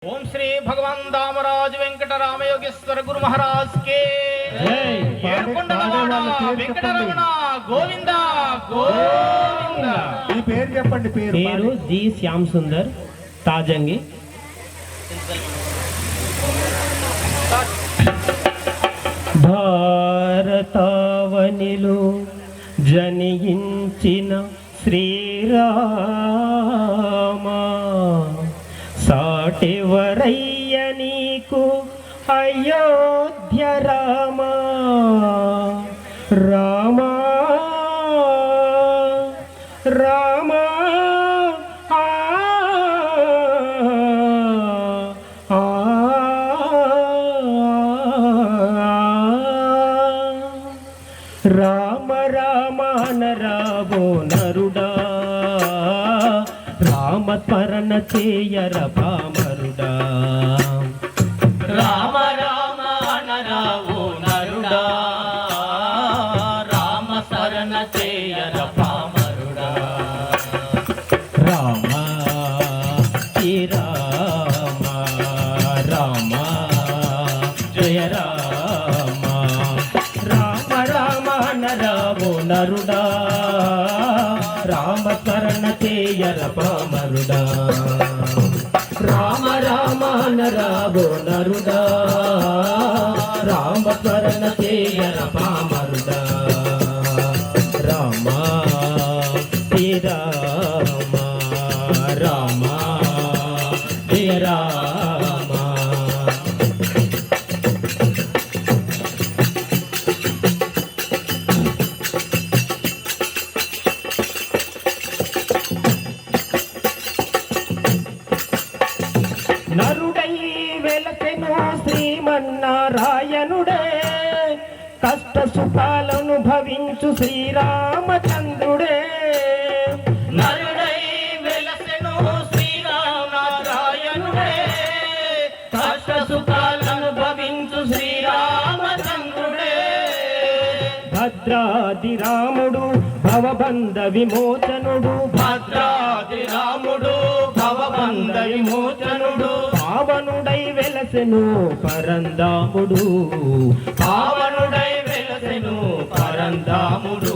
ओम श्री भगवान दामराज वेंकट रामयोगेश्वर गुरु महाराज के वेंकटरमण गोविंद गोविंद पेरू जी श्याम सुंदर ताजंगी భారతావనిలో జనించిన శ్రీరామ సాటెవరయ్య నీకు అయోధ్య రామ రామ రామ రామ రామ నరావో నరుడా రామ స్మరణ చేయర పామరుడా రామ రామ నరావో నరుడా రామ శరణ చేయర పామరుడా రామ శ్రీ రామ రామ జయ రామ రామ రామ నరావో నరుడా రామ స్మరణ చేయర పామరుడా రామ రామ నరావో నరుడా రామ స్మరణ చేయర పామరుడా రామ శ్రీ రామ రామ జయ రామ నరుడై వెలసెను శ్రీమన్నారాయణుడే కష్ట సుఖాలను భవించు శ్రీరామచంద్రుడే నరుడై వెలసెను శ్రీరామనారాయణుడే కష్ట సుఖాలను భవించు శ్రీరామచంద్రుడే భద్రాది రాముడు భవబంధ విమోచనుడు భద్రాది రాముడు భవబంధ విమోచనుడు పావనుడై వెలసెను పరందాముడు పావనుడై వెలసెను పరంధాముడు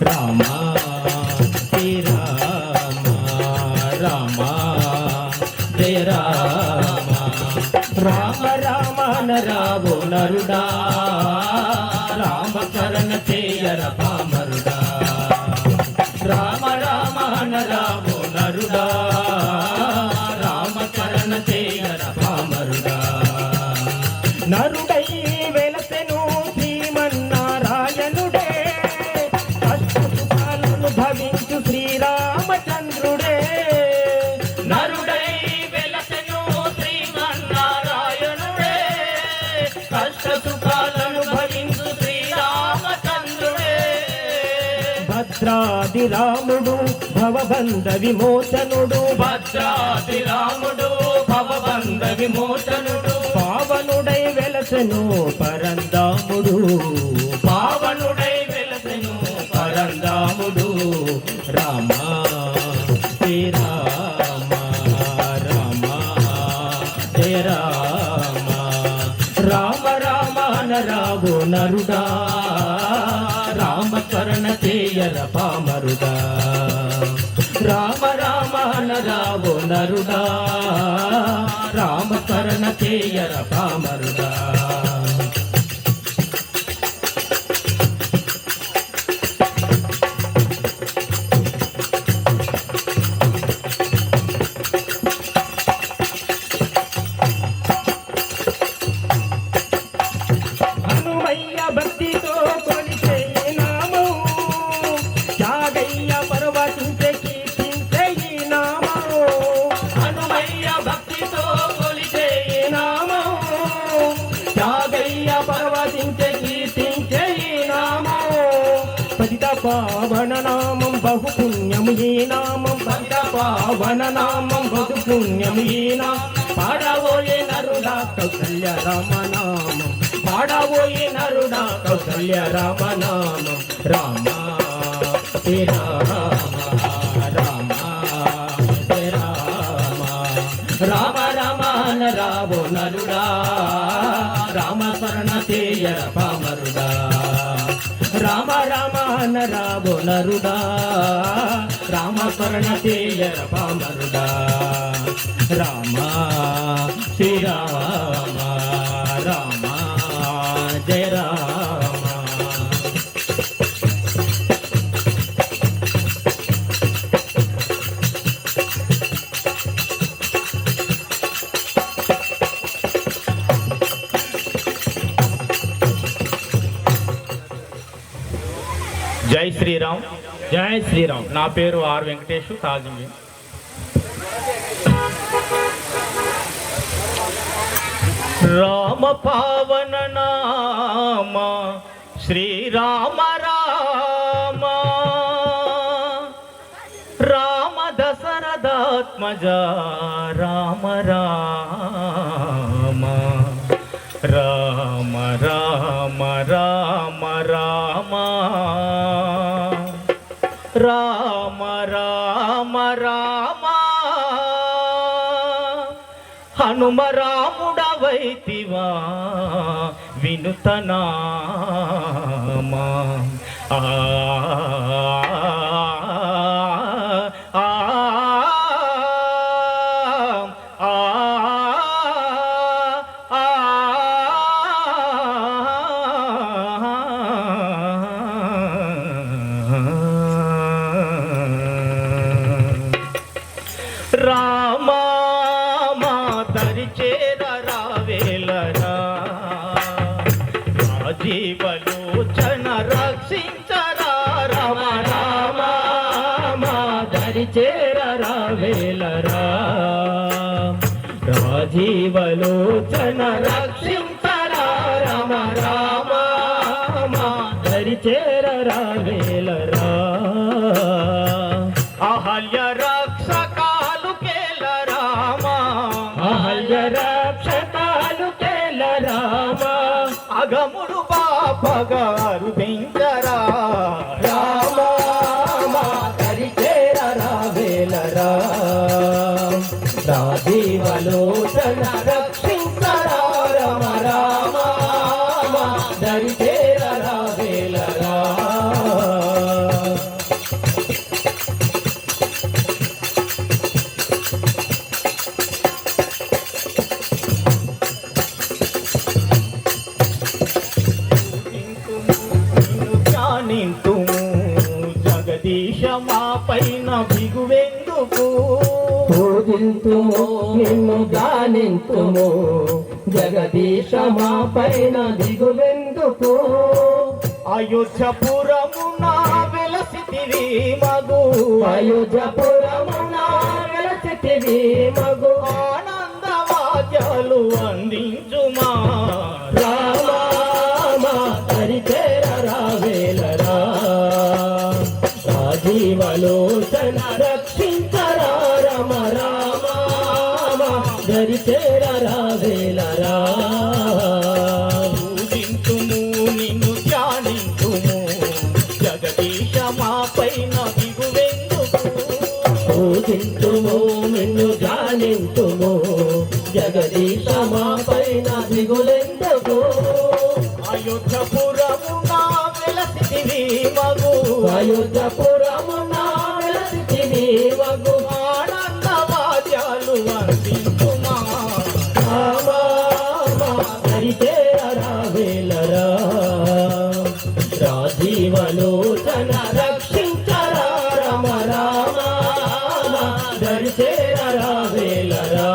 రామ శ్రీ రామ రామ జయ రామ రామ రామ నరావో నరుడా రామ శరణ చేయర పామరుడా రామ రామ నరావో నరుడా రామ శరణ చేయర పామరుడా నరుడై వెలసెను శ్రీమన్నారాయణుడే కష్ట సుఖాలను భవించు శ్రీరామచంద్రుడే నరుడై వెలసెను శ్రీమన్నారాయణుడే కష్ట సుఖాలను భవించు శ్రీరామచంద్రుడే భద్రాది రాముడు భవబంధ విమోచనుడు భద్రాది రాముడు భవబంధ విమోచనుడు పావనుడై వెలసెను పరందాముడు పావనుడై వెలసెను పరంధాముడు రామ శ్రీ రామ రామ జయ రామ రామ రామ నరావో నరుడా రామ శరణ చేయర పామరుడా రామ రామ నరావో నరుడా రామ శరణ చేయర పామరుడా హనుమయ్య భక్తితో కొలిచే ఈ నామం త్యాగయ్య పర్వతించే కీర్తించే ఈ నామం హనుమయ్య భక్తితో కొలిచే ఈ నామం త్యాగయ్య పర్వతించే కీర్తించే ఈ నామం పతిత పావన నామం బహు పుణ్యము ఈ నామం పతిత పావన నామం బహు పుణ్యము ఈ నామం పాడవోయే నరుడా కౌసల్య రామనామం పాడవోయే నరుడా కౌసల్య రామనామం రామ శ్రీ రామ రామ శ్రీ రామ రామ రామ రావో నరుడా రామస్మరణ చేయర పామరుడా రామ రామ రావో నరుడా రామస్మరణ చేయర పామరుడా రామ శ్రీరామ రామ జయ రామ. జై శ్రీరామ్. జై శ్రీరామ్. నా పేరు ఆర్ వెంకటేష్ తాజింగి. రామ పావన నామ శ్రీరామ రామ రామ దశరథాత్మజ రామ రామ రామ రామ రామ రామ రామ రామ రామ హనుమ రాముడవైతివా వినుతనామా ఆ ఆ ఆ రామా మాతరి చేర రావేలరా రాజీవలోచన రక్షించరా రామ రామ మాదరి చేర రావేలరా రాజీవలోచన రక్షించరా రామ రామ మాదరి చేర రావేలరా అహల్య రక్షకాలు కేల రామ అహల్య రక్షకాలు కేల రామ అగముడు బాపగారు పెంచరా రామ మాదరి చేర రావేలరా రాజీవలోచన రక్షించరా రామ రామ మాదరి చేర రావేలరా. జగదీశ మా పైన బిగువెందుకు పూజింతుము నిన్ను గానింతుము జగదీశ మా పైన దిగువెందుకు అయోధ్యపురమున వెలసితివి మగు అయోధ్యపురమున వెలసితివి మగు ఆనందవాద్యాలు అందించుమా రామ మాదరి చేర రావేలరా రాజీవలోచన రక్షించరా రామ రామ మాదరి చేర రావేలరా. పూజింతుము నిన్ను ధ్యానింతుము జగదీశ మా పైన బిగువెందుకు పూజింతుము నిన్ను గానింతుము జగదీశ మా పైన దిగులెందుకు అయోధ్యపురమున వెలసితివి మగు అయోధ్యపురమున వెలసితివి మగు ఆనందవాద్యాలు అందించుమా రామ మాదరి చేర రావేలరా రాజీవలోచన రక్షించరా రామ రామ మాదరి చేర రావేలరా.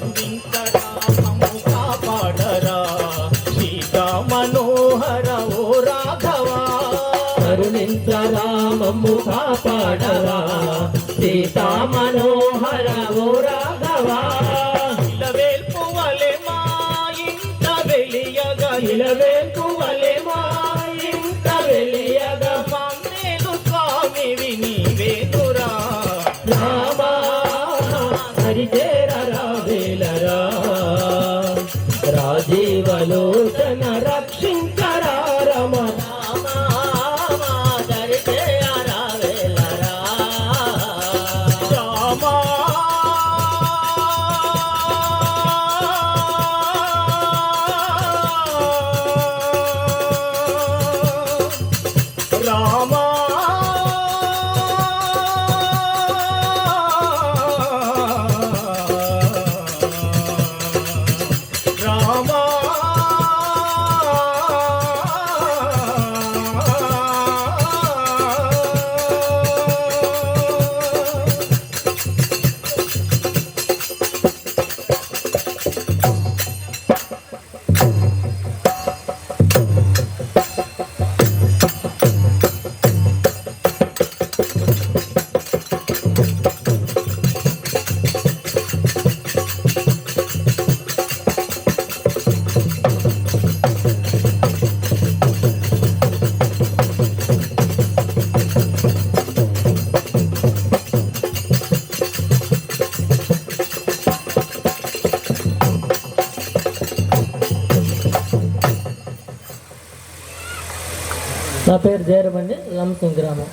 కరుణించరామము కాపాడరా సీతా మనోహర ఓ రాఘవా కరుణించరామము కాపాడవా సీతా మనోహర ఓ రాఘవా ఇలవేల్పువలె మా ఇంట వెలియగా ఇలవేల్పువలె మా ఇంట వెలియగా పమ్మేలు స్వామివి నీవేనురా రామ హరి చేర రావేలరా రాజీవలోచన రక్షించరా రామ నా పేరు జయరమండి, లంసింగ్ గ్రామం.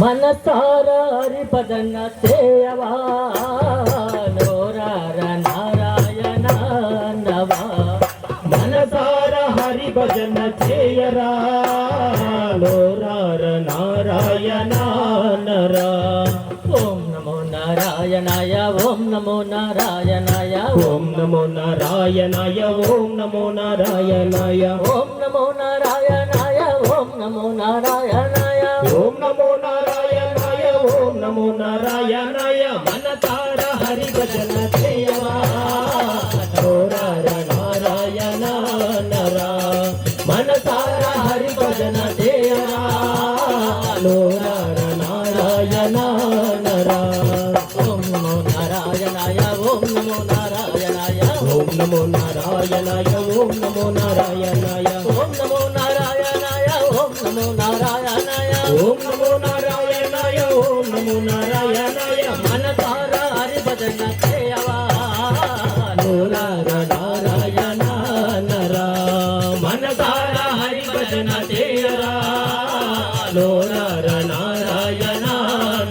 మనసారా హరిపదన చేయవా నోరార నారాయణ నవా. మనసారా హరి భజన చేయరా నోరార నారాయణ నరా. ఓం నమో నారాయణాయ ఓం నమో నారాయణాయ ఓం నమో నారాయణాయ ఓం నమో నారాయణాయ ఓం నమో నారాయణాయ ఓం నమో నారాయణాయ ఓం నమో నారాయణాయ ఓం నమో నారాయణాయ. మనసార హరి భజన చేయవా నోరార నారాయణ నరా. మనసార హరి భజన చేయరా నోరార నారాయణ నరా. ఓం నమో నారాయణాయ ఓం నమో నారాయణాయ ఓం నమో నారాయణాయ ఓం నమో నారాయణాయ ఓం నమో నారాయణాయ ఓం నమో నారాయణాయ ఓం నమో నారాయణాయ ఓం నమో నారాయణాయ. మనసార హరిభజన చేయవా నోరార నారాయణ నరా. మనసార హరి భజన చేయరా నోరార నారాయణ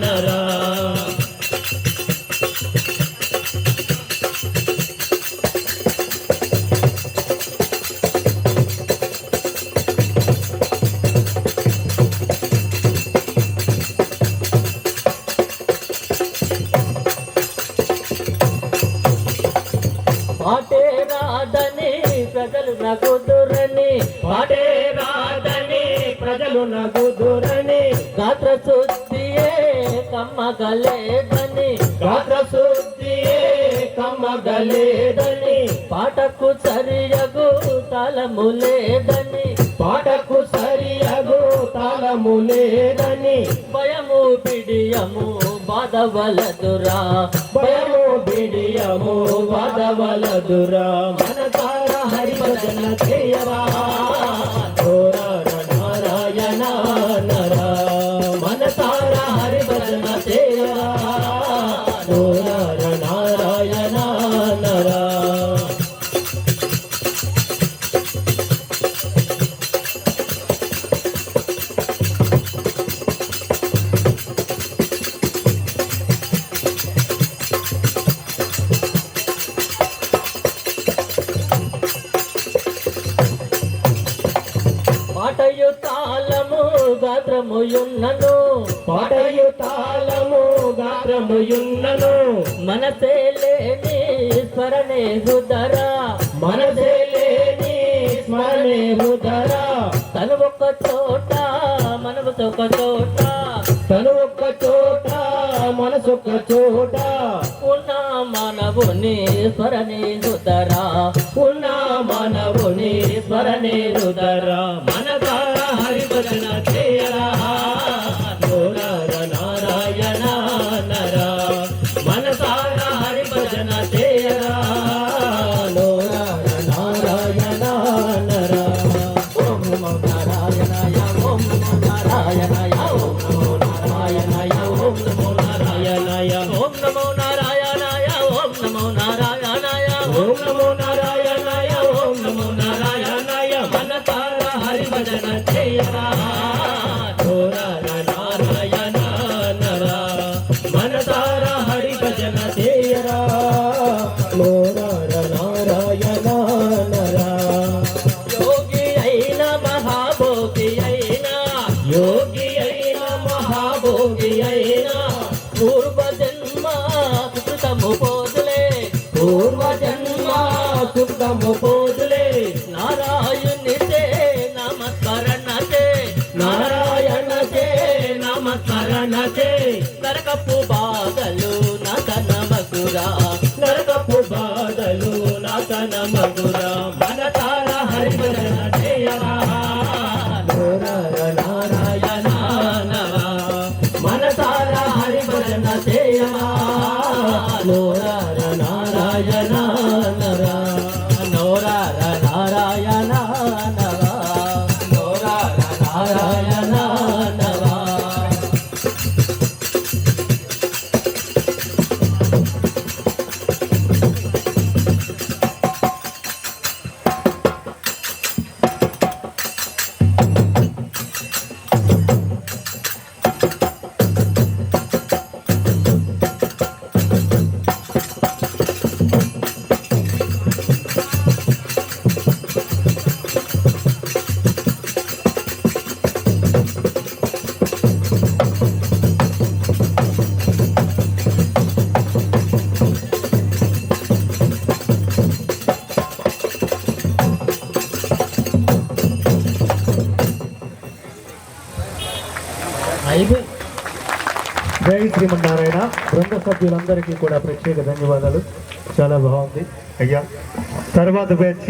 నరా. పాటే రాదని ప్రజలు నగుదురని పాటే రాదని ప్రజలు నగుదురని గాత్ర శుద్ధియే కమ్మగలేదని గాత్ర శుద్ధియే కమ్మగలేదని పాటకు సరియగు తాళము లేదని పాటకు సరియగు తాళము లేదని భయము పిడియము బాధవలదురా భయము బిడియము వదవలదురా. మనసార హరి భజన చేయరా నోరార నారాయణ నరా. మనసార హరి భజన చేయరా నోరార నారాయణ నరా. పాటయు తాళము గాత్రముయున్నను పాటయు తాళము గాత్రముయున్నను మనసే లేని స్మరణే హృదరా మనసే లేని స్మరణే హృదరా. తను ఒక చోట మనసు ఒక చోట తను ఒక్క చోట మనసొక్క చోట ఉన్న మానవుని స్మరణే హృదరా ఉన్న మానవుని స్మరణే హృదరా. మనసార హరి భజన చేయరా నోరార నారాయణ నరా. మనసార హరి భజన చేయరా నోరార నారాయణ నరా. ఓం నమో నారాయణాయ ఓం నమో నారాయణాయ ఓం నమో నారాయణాయ ఓం నమో నారాయణాయ ఓం నమో నారాయణాయ ఓం నమో నారాయణాయ ఓం నమో నారాయణాయ మనసారా హరి భజన చేయరా నోరార నారాయణ నరా మనసారా హరి భజన చేయరా నోరార నారాయణ నరా యోగి అయిన మహాభోగి అయిన యోగి అయిన మహాభోగి అయిన పూర్వజన్మ సుకృతము పోదులే పూర్వజన్మ సుకృతము పోదులే నారాయణి చే నమస్కరణ చే నారాయణ చే నమస్కరణ చే నరకపు బాధలు నతన మగురా నరకపు బాధలు నతన మగురా మన తార హరిభజన చేయరా నోరార నారాయణ నరా మనసార హరిభజన చేయరా నోరార నారాయణ నరా నోరార నారాయణ నరా నోరార నారాయణ నరా జై శ్రీమన్నారాయణ. బృంద సభ్యులందరికీ కూడా ప్రత్యేక ధన్యవాదాలు. చాలా బాగుంది అయ్యా. తర్వాత బ్యాచ్